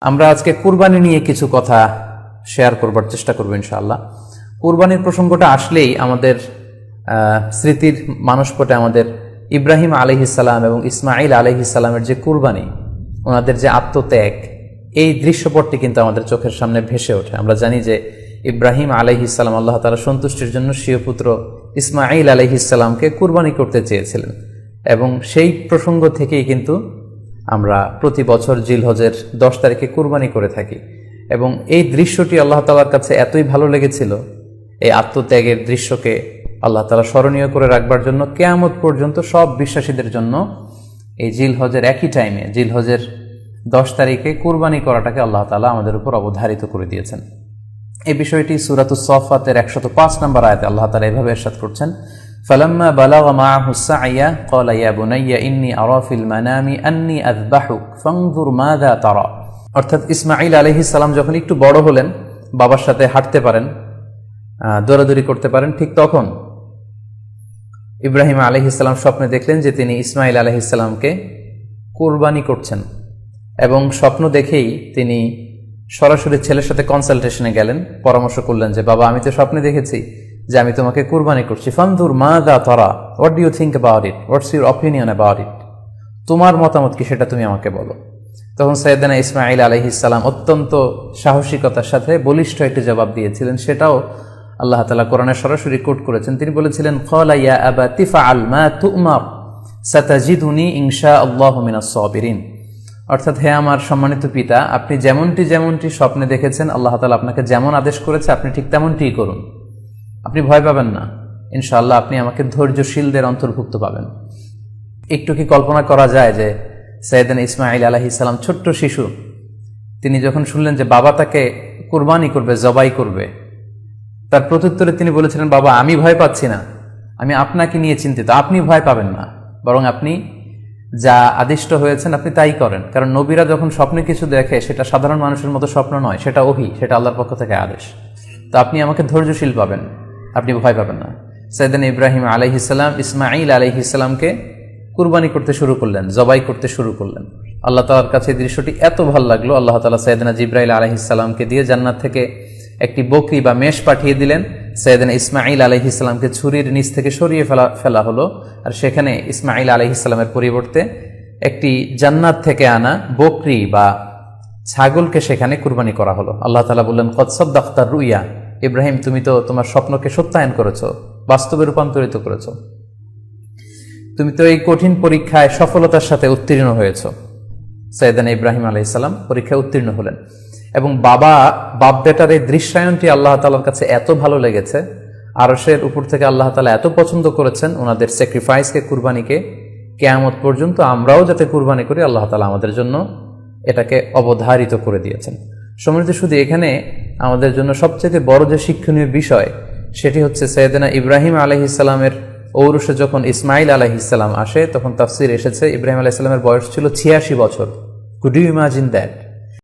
আমরা আজকে কুরবানি নিয়ে কিছু কথা শেয়ার করবার চেষ্টা করব ইনশাআল্লাহ। কুরবানির প্রসঙ্গটা আসলেই আমাদের স্মৃতির মানসপটে আমাদের ইব্রাহিম আলাইহিসসালাম এবং ইসমাইল আলাইহিসসালামের যে কুরবানি, ওনাদের যে আত্মত্যাগ, এই দৃশ্যপটটি কিন্তু আমাদের চোখের সামনে ভেসে ওঠে। আমরা জানি যে ইব্রাহিম আলাইহিসসালাম আল্লাহ তাআলা সন্তুষ্টির জন্য স্বীয় পুত্র ইসমাইল আলাইহিসসালামকে কুরবানি করতে চেয়েছিলেন, এবং সেই প্রসঙ্গ থেকেই কিন্তু আমরা প্রতি বছর জিলহজের 10 তারিখে কুরবানি করে থাকি। এবং এই দৃশ্যটি আল্লাহ তাআলার কাছে এতই ভালো লেগেছিল, এই আত্মত্যাগের দৃশ্যকে আল্লাহ তাআলা স্মরণীয় করে রাখবার জন্য কিয়ামত পর্যন্ত সব বিশ্বাসীদের জন্য এই জিলহজের একই টাইমে, জিলহজের 10 তারিখে কুরবানি করাটাকে আল্লাহ তাআলা আমাদের উপর অবধারিত করে দিয়েছেন। এই বিষয়টি সূরাতুস সাফফাতের 105 নম্বর আয়াতে আল্লাহ তাআলা এভাবে ইরশাদ করছেন, ফালাম্মা বালাগা মাআহু সা'য়া ক্বালা ইয়া বুনাইয়া ইন্নী আরা ফিল মানামি আন্নী আযবাহুক ফানজুর মাযা তারা। অর্থাৎ ইসমাঈল আলাইহিস সালাম যখন একটু বড় হলেন, বাবার সাথে হাঁটতে পারেন, দৌড়াদৌড়ি করতে পারেন, ঠিক তখন ইব্রাহিম আলাইহিস সালাম স্বপ্নে দেখলেন যে তিনি ইসমাঈল আলাইহিস সালামকে কুরবানি করছেন, এবং স্বপ্ন দেখেই তিনি সরাসরি ছেলের সাথে কনসালটেশনে গেলেন, পরামর্শ করলেন যে বাবা, আমি তো স্বপ্নে দেখেছি যে আমি তোমাকে কুরবানি করছি, ফানজুর মাযা তারা, what do you think about it, what's your opinion about it, তোমার মতামত কি সেটা তুমি আমাকে বলো। তখন সাইয়েদনা ইসমাঈল আলাইহিস সালাম অত্যন্ত সাহসিকতার সাথে বলিষ্ঠ একটি জবাব দিয়েছিলেন, সেটাও আল্লাহ তাআলা কোরআনে সরাসরি কোট করেছেন। তিনি বলেছিলেন, ক্বালা ইয়া আবাতি ফাআল মা তু'মার সাতাজিদুনি ইনশাআল্লাহু মিনাস সাবিরিন। অর্থাৎ, হে আমার সম্মানিত পিতা, আপনি যেমনটি স্বপ্নে দেখেছেন, আল্লাহ তাআলা আপনাকে যেমন আদেশ করেছে আপনি ঠিক তেমনটিই করুন, আপনি ভয় পাবেন না, ইনশাআল্লাহ আপনি আমাকে ধৈর্যশীলদের অন্তর্ভুক্ত পাবেন। একটু কি কল্পনা করা যায় যে সাইয়েদনা ইসমাঈল আলাইহিস সালাম, ছোট্ট শিশু, তিনি যখন শুনলেন যে বাবা তাকে কুরবানি করবে, জবাই করবে, তার প্রত্যুত্তরে তিনি বলেছিলেন, বাবা, আমি ভয় পাচ্ছি না, আমি আপনাকে নিয়ে চিন্তিত, আপনি ভয় পাবেন না, বরং আপনি যা আদিষ্ট হয়েছেন আপনি তাই করেন। কারণ নবীরা যখন স্বপ্নে কিছু দেখে, সেটা সাধারণ মানুষের মতো স্বপ্ন নয়, সেটা ওহী, সেটা আল্লাহর পক্ষ থেকে আদেশ। তো আপনি আমাকে ধৈর্যশীল পাবেন, আপনি ভয় পাবেন না। সাইয়েদনা ইব্রাহিম আলাইহিস সালাম ইসমাঈল আলাইহিস সালামকে কুরবানি করতে শুরু করলেন, জবাই করতে শুরু করলেন। আল্লাহ তাআলার কাছে এই দৃশ্যটি এত ভালো লাগলো, আল্লাহ তাআলা সাইয়েদনা জিবরাইল আলাইহিস সালামকে দিয়ে জান্নাত থেকে একটি বকরি বা মেষ পাঠিয়ে দিলেন। সাইয়েদনা ইসমাঈল আলাইহিস সালামকে ছুরির নিচ থেকে সরিয়ে ফেলা হলো, আর সেখানে ইসমাঈল আলাইহিস সালামের পরিবর্তে একটি জান্নাত থেকে আনা বকরি বা ছাগলকে সেখানে কুরবানি করা হলো। আল্লাহ তাআলা বললেন, কদ সাদ্দাকতার রুইয়া, ইব্রাহিম, তুমি তো তোমার স্বপ্নকে সত্যায়ন করেছো, বাস্তবে রূপান্তরিত করেছো, তুমি তো এই কঠিন পরীক্ষায় সফলতার সাথে উত্তীর্ণ হয়েছ। সাইয়েদনা ইব্রাহিম আলাইহিস সালাম পরীক্ষায় উত্তীর্ণ হলেন, এবং বাপ বেটার এই দৃশ্যায়নটি আল্লাহ তাআলার কাছে এত ভালো লেগেছে, আরশের উপর থেকে আল্লাহ তাআলা এত পছন্দ করেছেন ওনাদের স্যাক্রিফাইসকে, কুরবানিকে, কিয়ামত পর্যন্ত আমরাও যাতে কুরবানি করি, আল্লাহ তাআলা আমাদের জন্য এটাকে অবধারিত করে দিয়েছেন। সম্মানিত, শুধু এখানে আমাদের জন্য সবচেয়ে বড় যে শিক্ষণীয় বিষয়, সেটি হচ্ছে সাইয়েদনা ইব্রাহিম আলাইহিস সালামের ঔরসে যখন ইসমাঈল আলাইহিস সালাম আসে, তখন তাফসীর এসেছে ইব্রাহিম আলাইহিস সালামের বয়স ছিল 86 বছর। Could you imagine that?